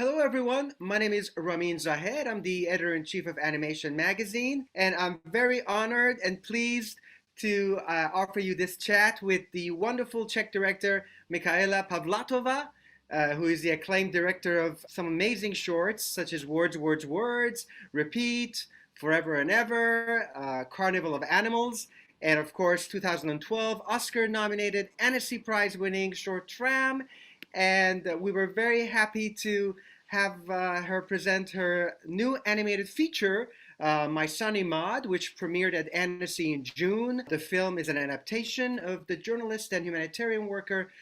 Hello, everyone. My name is Ramin Zahed. I'm the editor-in-chief of Animation Magazine, and I'm very honored and pleased to offer you this chat with the wonderful Czech director Michaela Pavlátová, who is the acclaimed director of some amazing shorts such as Words, Words, Words, Repeat, Forever and Ever, Carnival of Animals, and of course 2012 Oscar-nominated Annecy Prize-winning short Tram. And we were very happy to have her present her new animated feature, My Sunny Maad, which premiered at Annecy in June. The film is an adaptation of the journalist and humanitarian worker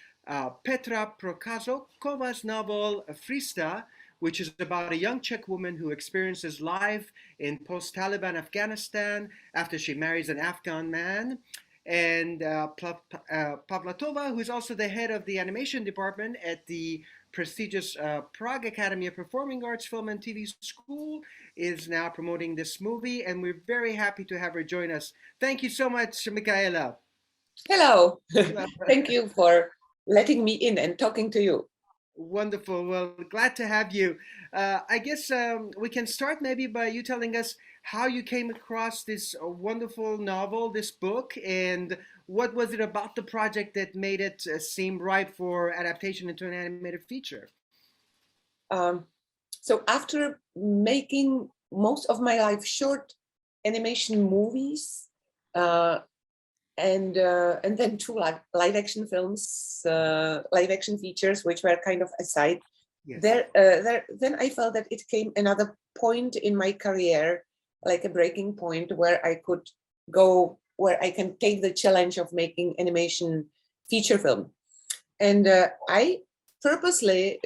Petra Prokazokova's novel Frista, which is about a young Czech woman who experiences life in post-Taliban Afghanistan after she marries an Afghan man. And Pavlátová, who is also the head of the animation department at the prestigious Prague Academy of Performing Arts Film and TV School, is now promoting this movie, and we're very happy to have her join us. Thank you so much, Michaela. Hello. Thank you for letting me in and talking to you. Wonderful. Well, glad to have you. I guess we can start maybe by you telling us how you came across this wonderful novel, this book, and what was it about the project that made it seem right for adaptation into an animated feature? So after making most of my life short animation movies, and then two live action films, live action features, which were kind of aside. Yes. Then I felt that it came another point in my career, like a breaking point where I could go, where I can take the challenge of making animation feature film. And I purposely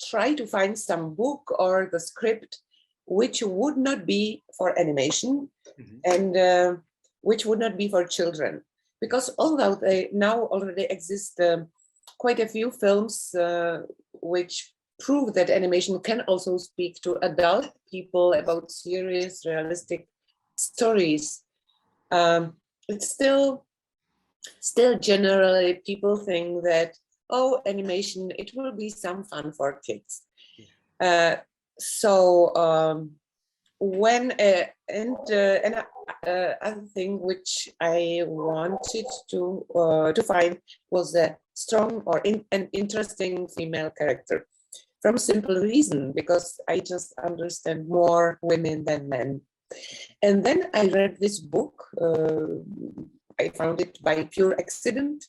try to find some book or the script which would not be for animation, and which would not be for children, because although they now already exist quite a few films which prove that animation can also speak to adult people about serious, realistic stories, it's still generally people think that, oh, animation, it will be some fun for kids. When other thing which I wanted to find was a strong or an interesting female character, from simple reason, because I just understand more women than men. And then I read this book. I found it by pure accident.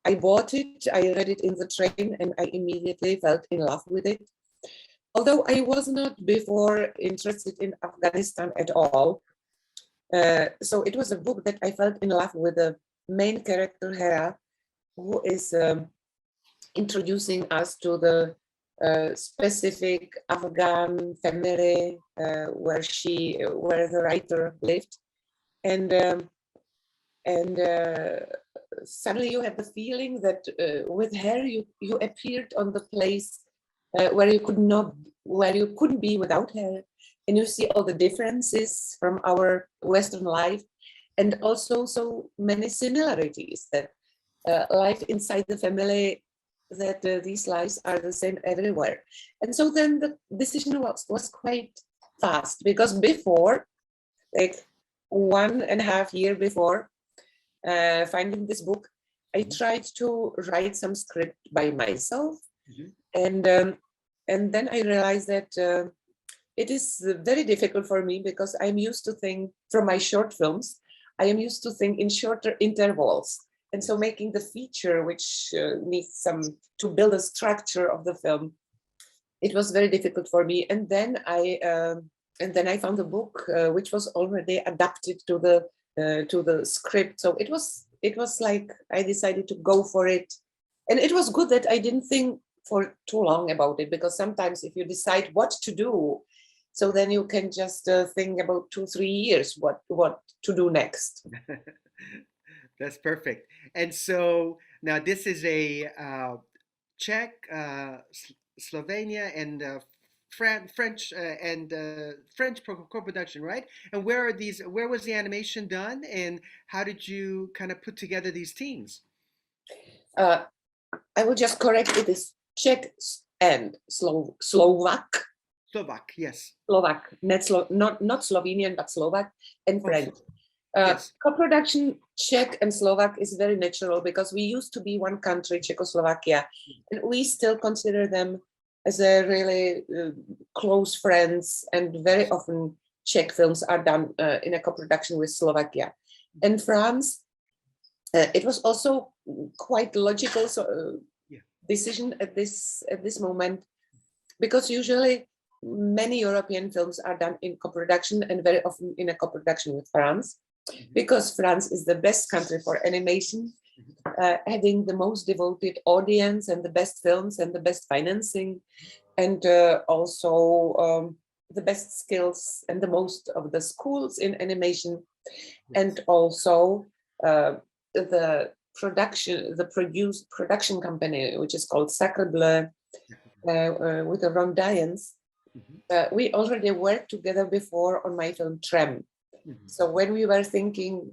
I bought it, I read it in the train, and I immediately fell in love with it. Although I was not before interested in Afghanistan at all. So it was a book that I felt in love with the main character, Hera, who is introducing us to the specific Afghan family where the writer lived. And suddenly you have the feeling that with her, you appeared on the place where you couldn't be without her, and you see all the differences from our Western life, and also so many similarities, that life inside the family, that these lives are the same everywhere. And so then the decision was quite fast, because before, like 1.5 years before finding this book, I tried to write some script by myself. And then I realized that it is very difficult for me, because I'm used to think from my short films, I am used to think in shorter intervals. And so making the feature, which needs to build a structure of the film, it was very difficult for me. And then I found a book which was already adapted to the script. So it was like I decided to go for it. And it was good that I didn't think for too long about it, because sometimes if you decide what to do, so then you can just think about 2-3 years what to do next. That's perfect. And so now this is a Czech, Slovenia, and French co-production, right? And where was the animation done, and how did you kind of put together these teams? I will just correct it. It's Czech, and Slovak, yes. not Slovenian, but Slovak and French. Yes. Co-production Czech and Slovak is very natural because we used to be one country, Czechoslovakia, and we still consider them as a really close friends, and very often Czech films are done in a co-production with Slovakia. And France, it was also quite logical decision at this moment, because usually many European films are done in co-production, and very often in a co-production with France, because France is the best country for animation, having the most devoted audience and the best films and the best financing, and also the best skills and the most of the schools in animation, and also the production company, which is called Sacre Bleu, with the Rondayens. We already worked together before on my film Trem. So when we were thinking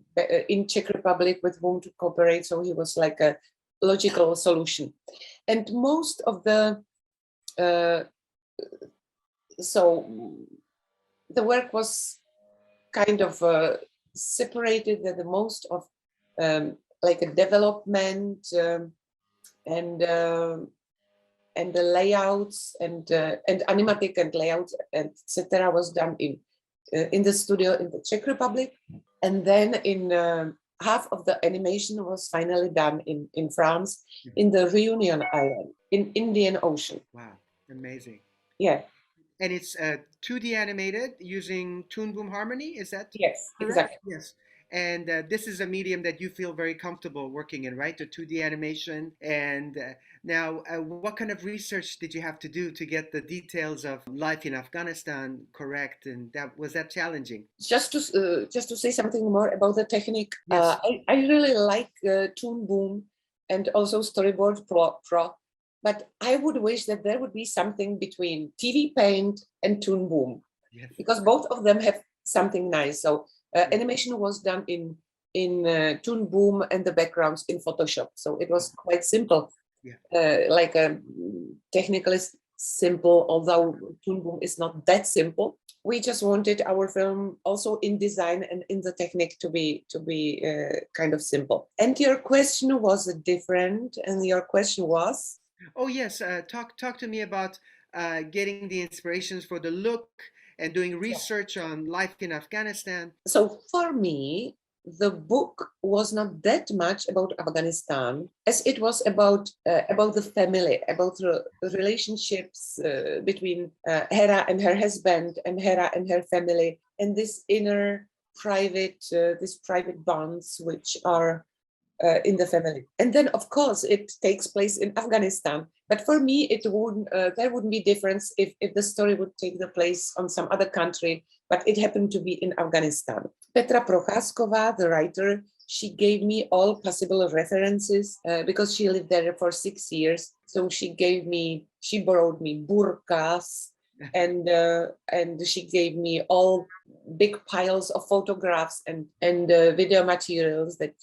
in Czech Republic with whom to cooperate, so he was like a logical solution. And most of the the work was kind of separated, that the most of like a development and the layouts and animatic and layouts, etc., was done in the studio in the Czech Republic, and then in half of the animation was finally done in France, in the Reunion Island, in Indian Ocean. Wow, amazing. Yeah. And it's 2D animated using Toon Boom Harmony, is that Yes, correct? exactly. Yes. And this is a medium that you feel very comfortable working in, right? The 2D animation. And now, what kind of research did you have to do to get the details of life in Afghanistan correct? And was that challenging? Just to say something more about the technique, Yes. I really like Toon Boom and also Storyboard Pro, but I would wish that there would be something between TV Paint and Toon Boom, Yes. because both of them have something nice. So animation was done in Toon Boom and the backgrounds in Photoshop. So it was quite simple, like technically simple, although Toon Boom is not that simple. We just wanted our film also in design and in the technique to be kind of simple. And your question was different, and your question was? Oh yes, talk to me about getting the inspirations for the look and doing research on life in Afghanistan. So for me, the book was not that much about Afghanistan as it was about the family, about the relationships between Hera and her husband, and Hera and her family, and this inner private, these private bonds which are in the family. And then, of course, it takes place in Afghanistan. But for me, it wouldn't. There wouldn't be difference if the story would take the place on some other country, but it happened to be in Afghanistan. Petra Procházková, the writer, she gave me all possible references because she lived there for 6 years. So she borrowed me burqas, and she gave me all big piles of photographs and video materials that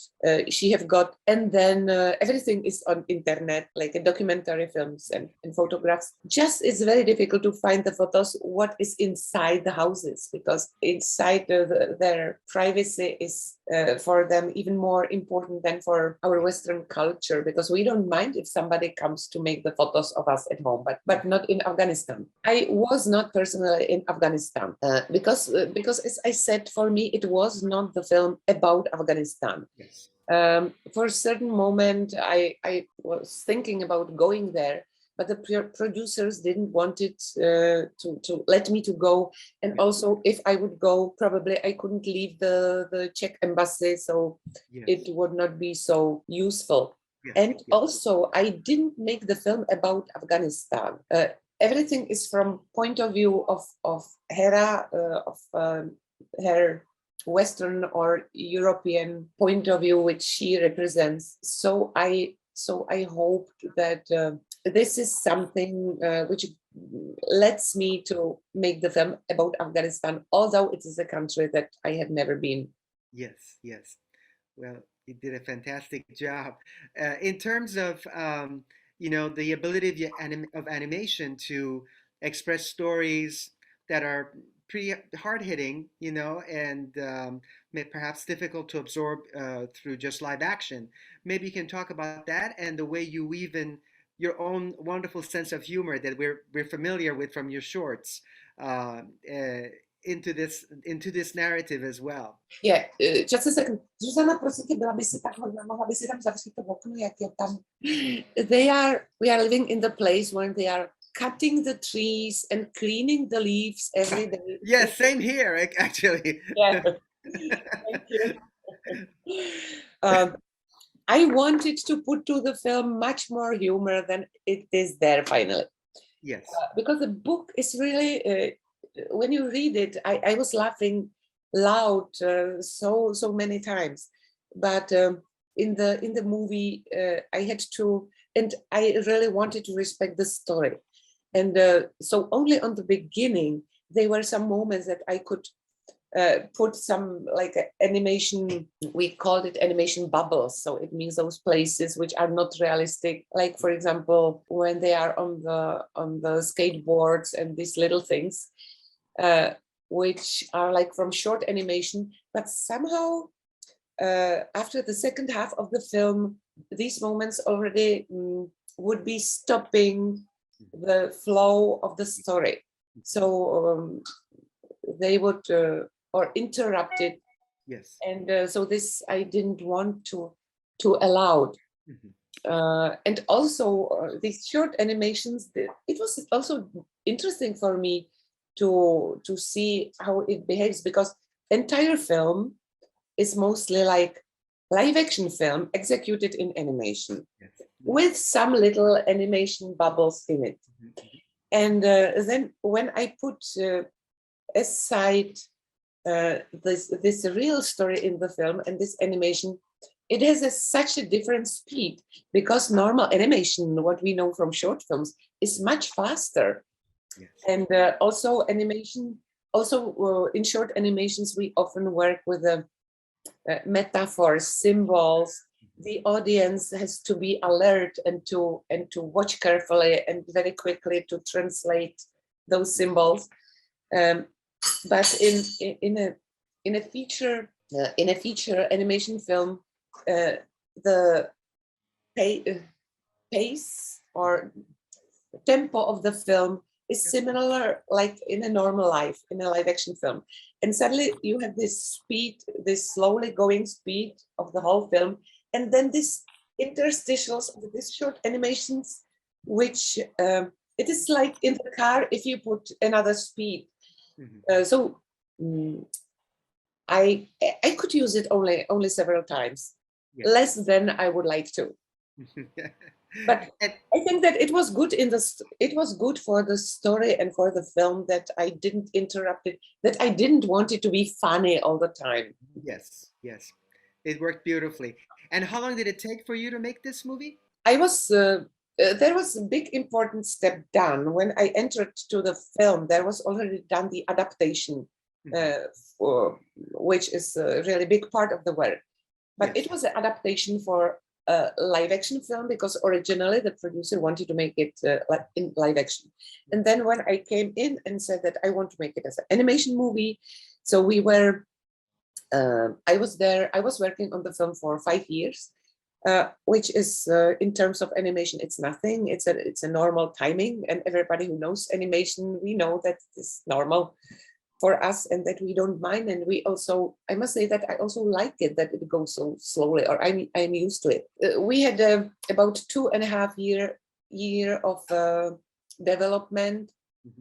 she have got, and then everything is on internet, like documentary films and photographs. Just it's very difficult to find the photos what is inside the houses, because inside their privacy is for them even more important than for our Western culture, because we don't mind if somebody comes to make the photos of us at home, but not in Afghanistan. I was not personally in Afghanistan because as I said, for me it was not the film about Afghanistan. Yes. For a certain moment I was thinking about going there, but the producers didn't want it to let me to go, and also if I would go, probably I couldn't leave the Czech embassy, so it would not be so useful. And also I didn't make the film about Afghanistan. Everything is from point of view of Hera, of her Western or European point of view, which she represents. So I hoped that this is something which lets me to make the film about Afghanistan, although it is a country that I have never been. Yes. Well, you did a fantastic job. In terms of the ability of animation to express stories that are pretty hard hitting, and perhaps difficult to absorb through just live action. Maybe you can talk about that and the way you weave in your own wonderful sense of humor that we're familiar with from your shorts uh, uh, into this narrative as well. Yeah, just a second. Zuzana, prosím tě, byla by si tak hodná, mohla by si tam zavřít to okno, jak je tam. We are living in the place where they are cutting the trees and cleaning the leaves every day. Yes, same here, actually. Yeah. Thank you. I wanted to put to the film much more humor than it is there finally. Yes. Because the book is really, when you read it, I was laughing loud so many times, but in the movie I had to, and I really wanted to respect the story, and so only on the beginning there were some moments that I could put some like animation, we called it animation bubbles. So it means those places which are not realistic. Like for example, when they are on the skateboards and these little things, which are like from short animation, but somehow after the second half of the film, these moments already would be stopping the flow of the story. So they would or interrupted. Yes. And so this I didn't want to allow. And also these short animations, it was also interesting for me to see how it behaves, because entire film is mostly like live action film executed in animation. Yes. With some little animation bubbles in it. And then when I put aside this real story in the film and this animation, it has such a different speed, because normal animation, what we know from short films, is much faster. Yes. And also animation, in short animations, we often work with metaphors, symbols. The audience has to be alert and to watch carefully and very quickly to translate those symbols. But in a feature animation film, the pace or tempo of the film is similar like in a normal life, in a live action film. And suddenly you have this speed, this slowly going speed of the whole film, and then this interstitials of these short animations, which it is like in the car if you put another speed. So I could use it only several times, yes. Less than I would like to. But I think that it was good it was good for the story and for the film that I didn't interrupt it, that I didn't want it to be funny all the time. Yes, yes, it worked beautifully. And how long did it take for you to make this movie? I was there was a big important step done when I entered to the film. There was already done the adaptation, which is a really big part of the work. But yes. It was an adaptation for a live action film, because originally the producer wanted to make it like in live action. And then when I came in and said that I want to make it as an animation movie, so we were, I was working on the film for 5 years. Which is in terms of animation, it's nothing. It's a normal timing, and everybody who knows animation, we know that it's normal for us and that we don't mind. And we also, I must say that I also like it that it goes so slowly, or I'm used to it. We had about 2.5 year of development,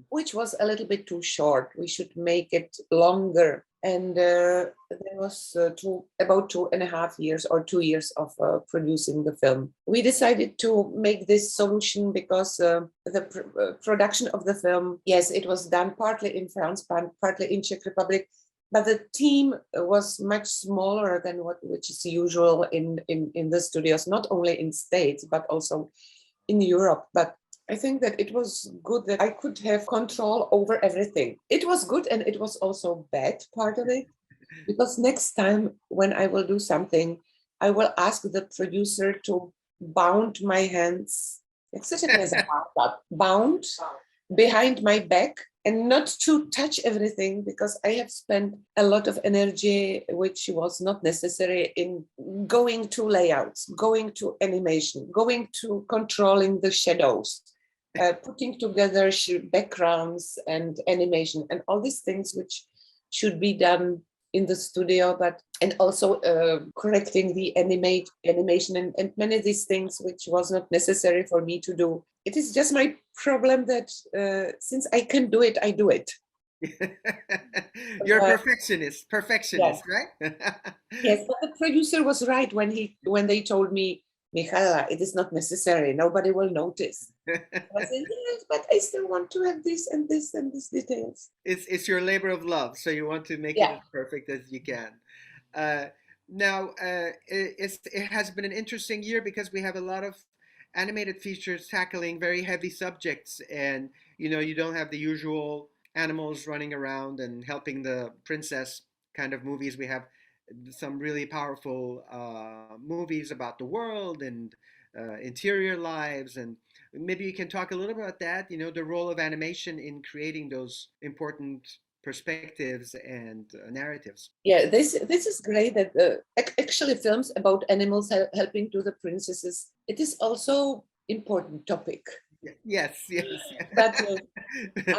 which was a little bit too short. We should make it longer. And there was about 2.5 years or 2 years of producing the film. We decided to make this solution because the production of the film, yes, it was done partly in France, partly in Czech Republic, but the team was much smaller than which is usual in the studios, not only in States, but also in Europe. But I think that it was good that I could have control over everything. It was good, and it was also bad part of it, because next time when I will do something, I will ask the producer to bound my hands Sitting as a bound behind my back and not to touch everything, because I have spent a lot of energy which was not necessary in going to layouts, going to animation, going to controlling the shadows, putting together backgrounds and animation and all these things which should be done in the studio, and also correcting the animation and many of these things which was not necessary for me to do. It is just my problem that since I can do it, I do it. You're a Uh, perfectionist, yes, right? yes, but the producer was right when they told me, Michaela, it is not necessary. Nobody will notice. I said, yes, but I still want to have this and this and these details. It's your labor of love, so you want to make it Yeah. as perfect as you can. Uh, it has been an interesting year because we have a lot of animated features tackling very heavy subjects, and you don't have the usual animals running around and helping the princess kind of movies. We have some really powerful movies about the world and interior lives, and maybe you can talk a little about that, the role of animation in creating those important perspectives and narratives. Yeah, this is great that actually films about animals helping to the princesses. It is also important topic, Yes, yes. but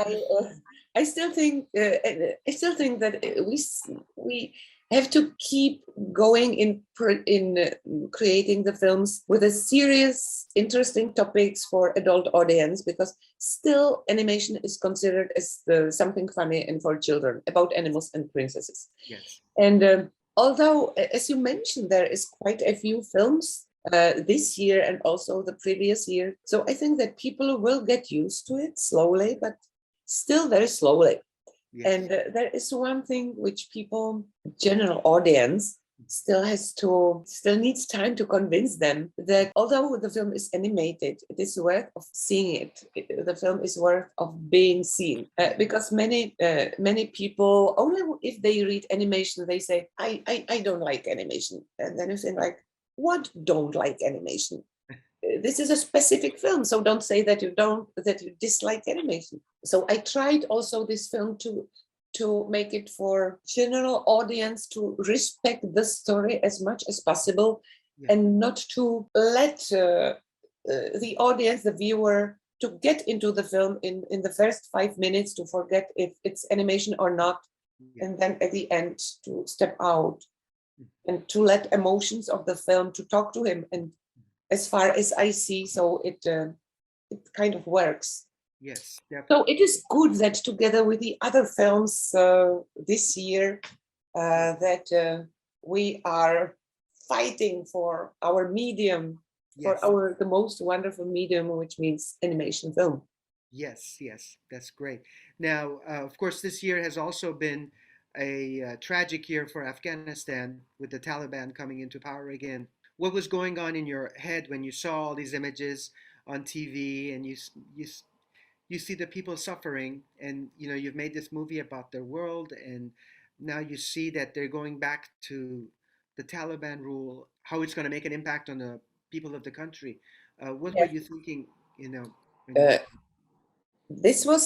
I uh, I still think that we have to keep going in creating the films with a serious, interesting topics for adult audience, because still animation is considered as something funny and for children about animals and princesses. Yes. And although, as you mentioned, there is quite a few films this year and also the previous year. So I think that people will get used to it slowly, but still very slowly. Yes. And there is one thing which people, general audience, still needs time to convince them that although the film is animated, it is worth of seeing the film is worth of being seen, because many people, only if they read animation, they say, I don't like animation. And then you say, like, what don't like animation? This is a specific film, so don't say that you dislike animation. So I tried also this film to make it for general audience, to respect the story as much as possible, Yeah. and not to let the audience, the viewer, to get into the film in the first 5 minutes, to forget if it's animation or not, Yeah. and then at the end to step out and to let emotions of the film to talk to him. And as far as I see, so it kind of works. Yes, So definitely. it is good that together with the other films this year, that we are fighting for our medium, for Yes. the most wonderful medium, which means animation film. Yes, yes, that's great. Now, of course, this year has also been a tragic year for Afghanistan with the Taliban coming into power again. What was going on in your head when you saw all these images on TV and you see the people suffering, and you've made this movie about their world, and now you see that they're going back to the Taliban rule, how it's going to make an impact on the people of the country. What were Yes. you thinking, when you Uh, saw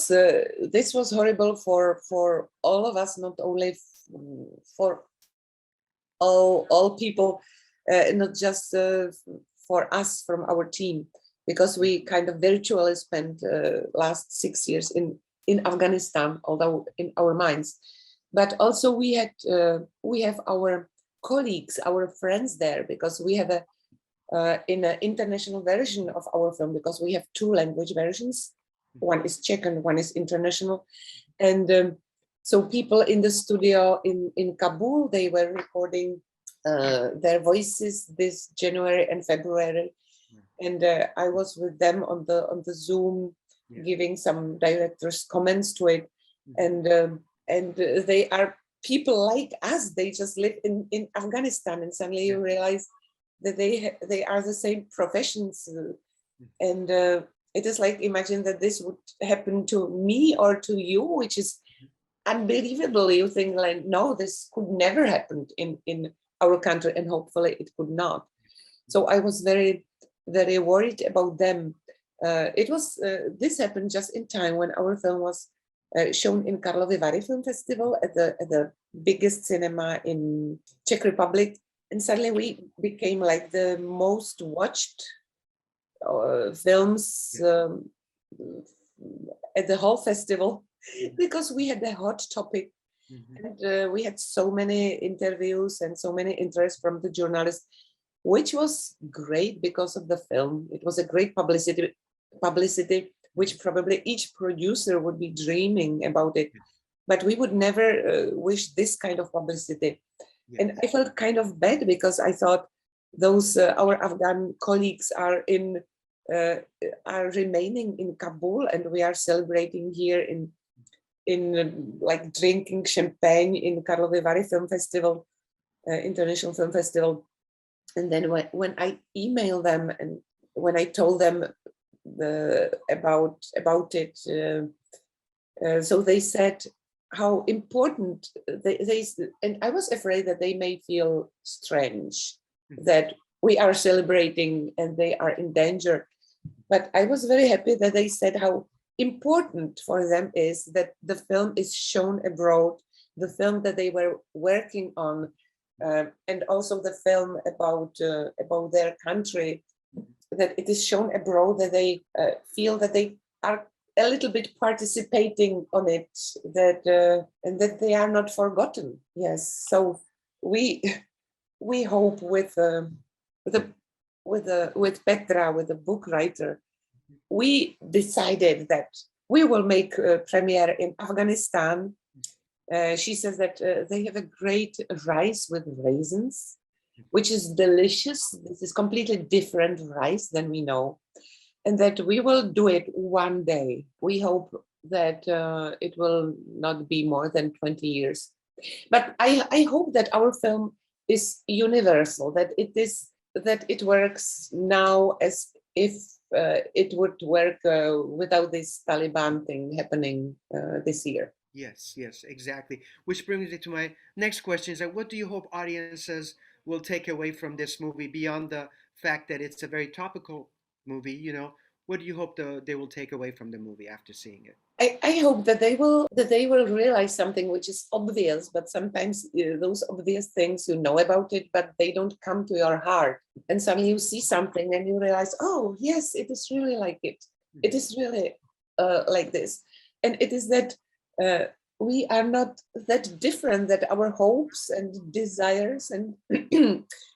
this was horrible for all of us, not only for all people, not just for us from our team, because we kind of virtually spent last 6 years in Afghanistan, although in our minds, but also we have our colleagues, our friends there, because we have a in an international version of our film, because we have two language versions. One is Czech and one is international. And so people in the studio in Kabul, they were recording their voices this January and February. And I was with them on the Zoom, Yeah. giving some directors' comments to it. Mhm. And they are people like us. They just live in Afghanistan, and suddenly Yeah. you realize that they are the same professions, and it is like, imagine that this would happen to me or to you, which is unbelievable. You think, like, no, this could never happen in our country, and hopefully it could not. So I was very worried about them. This happened just in time when our film was shown in Karlovy Vary Film Festival at the biggest cinema in Czech Republic, and suddenly we became like the most watched films at the whole festival, because we had a hot topic. And we had so many interviews and so many interest from the journalists, which was great because of the film. It was a great publicity, which probably each producer would be dreaming about it. But we would never wish this kind of publicity. Yes. And I felt kind of bad because I thought those our Afghan colleagues are remaining in Kabul, and we are celebrating here in like drinking champagne in Karlovy Vary Film Festival, International Film Festival. And then when I emailed them and when I told them about it, so they said how important they and I was afraid that they may feel strange that we are celebrating and they are in danger. But I was very happy that they said how important for them is that the film is shown abroad, the film that they were working on, and also the film about their country, that it is shown abroad, that they feel that they are a little bit participating on it, that and that they are not forgotten. Yes, so we hope with Petra, with the book writer, we decided that we will make a premiere in Afghanistan. She says that they have a great rice with raisins, which is delicious. This is completely different rice than we know, and that we will do it one day. We hope that it will not be more than 20 years. But I hope that our film is universal, that it works now as if it would work without this Taliban thing happening this year. Yes, exactly. Which brings me to my next question: is that what do you hope audiences will take away from this movie beyond the fact that it's a very topical movie? You know, what do you hope they will take away from the movie after seeing it? I hope that they will realize something which is obvious, but sometimes those obvious things, you know about it, but they don't come to your heart. And suddenly you see something and you realize, oh yes, it is really like it. It is really like this. And it is that we are not that different, that our hopes and desires and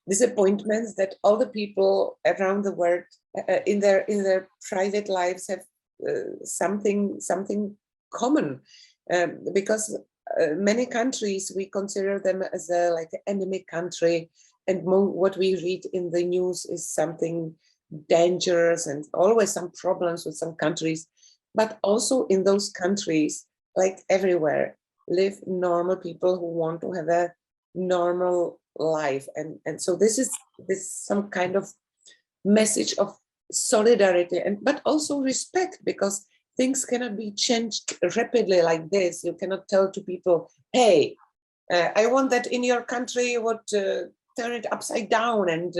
disappointments, that all the people around the world in their private lives have something common, because many countries we consider them as like an enemy country, and what we read in the news is something dangerous and always some problems with some countries. But also in those countries, like everywhere, live normal people who want to have a normal life, and so this is some kind of message of solidarity, but also respect, because things cannot be changed rapidly like this. You cannot tell to people, hey, I want that in your country you would turn it upside down and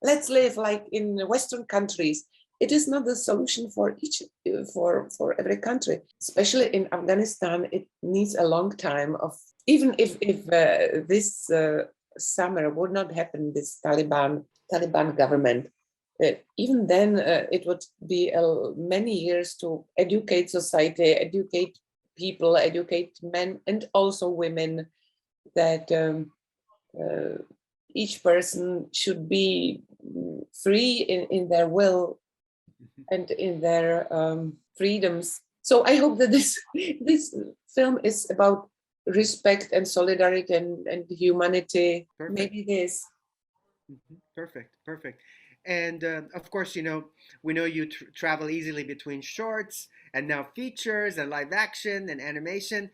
let's live like in Western countries. It is not the solution for for every country, especially in Afghanistan. It needs a long time of, even if this summer would not happen, this Taliban government, even then it would be many years to educate society, educate people, educate men and also women, that each person should be free in their will and in their freedoms. So I hope that this film is about respect and solidarity and humanity. Perfect. Maybe this. Perfect. And of course, you know, we know you travel easily between shorts and now features and live action and animation.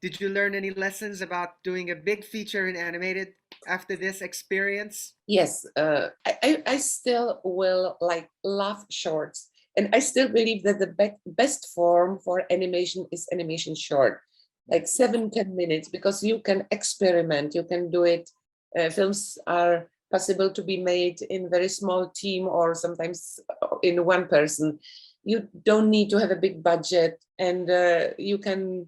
Did you learn any lessons about doing a big feature in animated after this experience? Yes, I still will love shorts, and I still believe that the best form for animation is animation short, like 7-10 minutes, because you can experiment, you can do it. Films are possible to be made in very small team or sometimes in one person. You don't need to have a big budget, and you can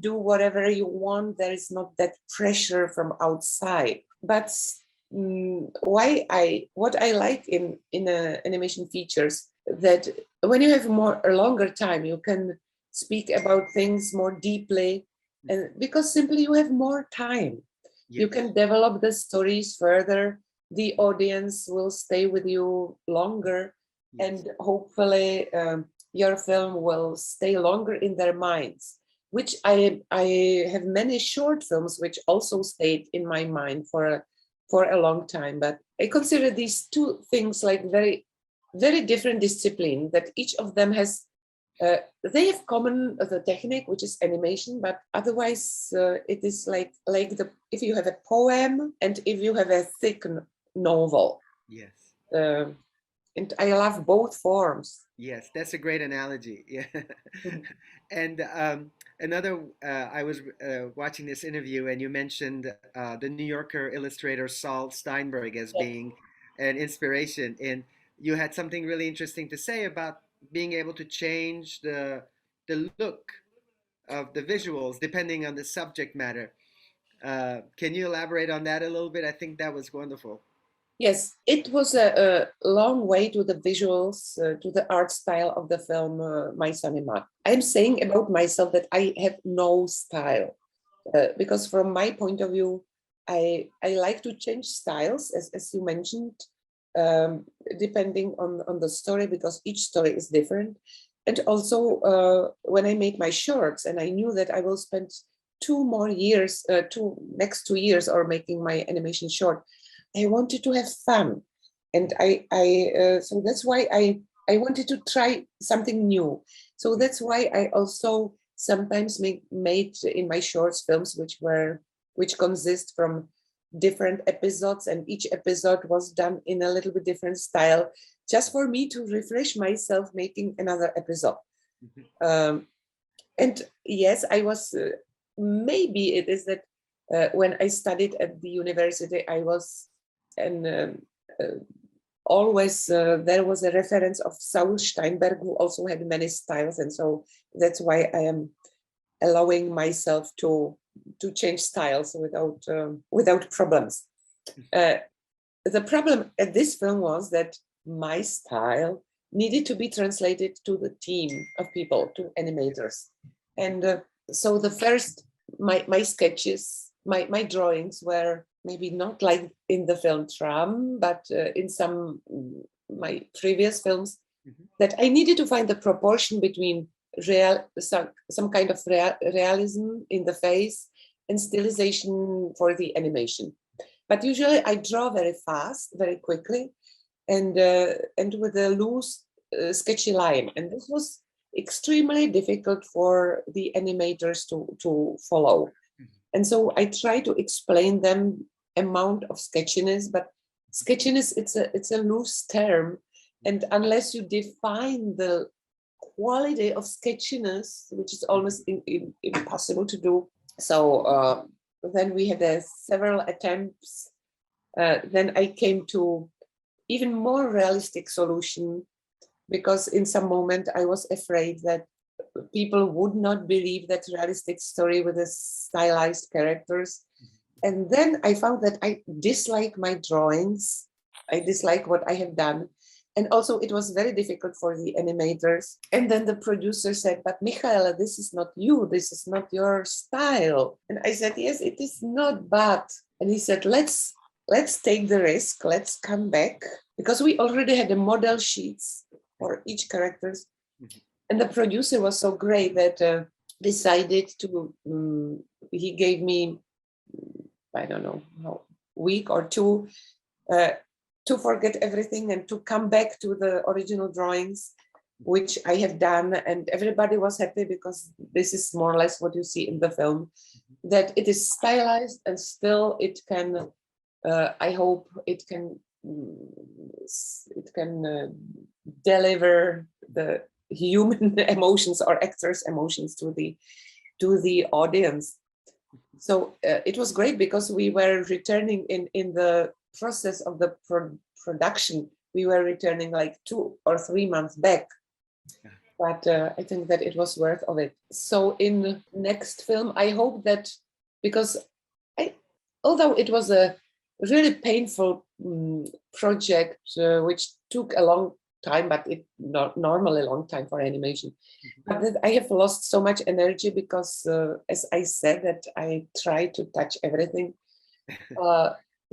do whatever you want. There is not that pressure from outside. But what I like in animation features, that when you have a longer time, you can speak about things more deeply, and because simply you have more time. Yes. You can develop the stories further. The audience will stay with you longer, Yes. and hopefully your film will stay longer in their minds. Which I have many short films which also stayed in my mind for a long time. But I consider these two things like very, very different disciplines, that each of them has they have common the technique, which is animation, but otherwise it is like if you have a poem and if you have a thick novel. Yes. And I love both forms. Yes, that's a great analogy. Yeah. Mhm. And another, I was watching this interview, and you mentioned the New Yorker illustrator Saul Steinberg as Yeah. being an inspiration. And you had something really interesting to say about being able to change the look of the visuals depending on the subject matter. Can you elaborate on that a little bit? I think that was wonderful. Yes, it was a long way to the visuals, to the art style of the film My Sunny Maad. I'm saying about myself that I have no style, because from my point of view, I like to change styles, as you mentioned, depending on the story, because each story is different. And also, when I made my shorts, and I knew that I will spend 2 more years, next 2 years, or making my animation short, I wanted to have fun, and so that's why I wanted to try something new. So that's why I also sometimes made in my shorts films which consist from different episodes, and each episode was done in a little bit different style, just for me to refresh myself making another episode. Mhm. And yes, I was maybe it is that when I studied at the university, I was and always there was a reference of Saul Steinberg, who also had many styles, and so that's why I am allowing myself to change styles without problems. The problem at this film was that my style needed to be translated to the team of people, to animators, and so the first my sketches, my drawings were maybe not like in the film Tram, but in some my previous films, Mhm. that I needed to find the proportion between some kind of realism in the face and stylization for the animation. But usually I draw very fast, very quickly, and with a loose, sketchy line. And this was extremely difficult for the animators to follow. And so I try to explain them amount of sketchiness, but sketchiness, it's a loose term. And unless you define the quality of sketchiness, which is almost impossible to do. So then we had several attempts. Then I came to even more realistic solution, because in some moment I was afraid that people would not believe that realistic story with the stylized characters. And then I found that I dislike my drawings. I dislike what I have done. And also it was very difficult for the animators. And then the producer said, but Michaela, this is not you. This is not your style. And I said, yes, it is not, but. And he said, let's take the risk. Let's come back. Because we already had the model sheets for each characters. And the producer was so great that decided to, he gave me, I don't know, how, week or two to forget everything and to come back to the original drawings, which I have done. And everybody was happy, because this is more or less what you see in the film, that it is stylized and still it can, I hope it can deliver the human emotions or actors' emotions to the audience. So it was great because we were returning in the process of the production. We were returning like 2 or 3 months back. But I think that it was worth of it. So in next film, I hope that, because although it was a really painful project, which took a long time, but it not normally a long time for animation. But that I have lost so much energy because, as I said, that I try to touch everything.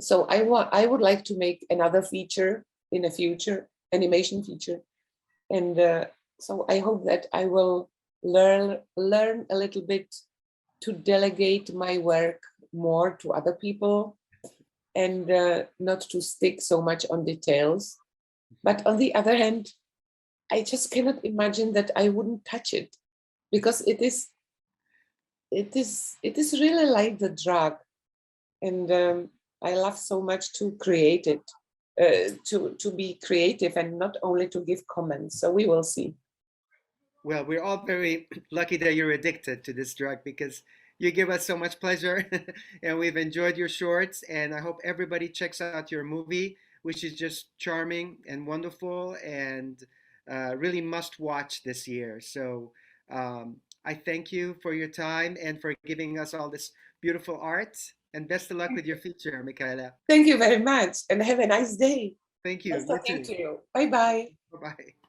So I would like to make another feature in a future, animation feature, and so I hope that I will learn a little bit to delegate my work more to other people, and not to stick so much on details. But on the other hand, I just cannot imagine that I wouldn't touch it, because it is really like the drug, and I love so much to create it, to be creative and not only to give comments. So we will see. Well, we're all very lucky that you're addicted to this drug because you give us so much pleasure and we've enjoyed your shorts. And I hope everybody checks out your movie, which is just charming and wonderful and really must watch this year. So I thank you for your time and for giving us all this beautiful art. And best of luck with your feature, Michaela. Thank you very much and have a nice day. Thank you. Nice You talking too. to you. Bye bye. Bye bye.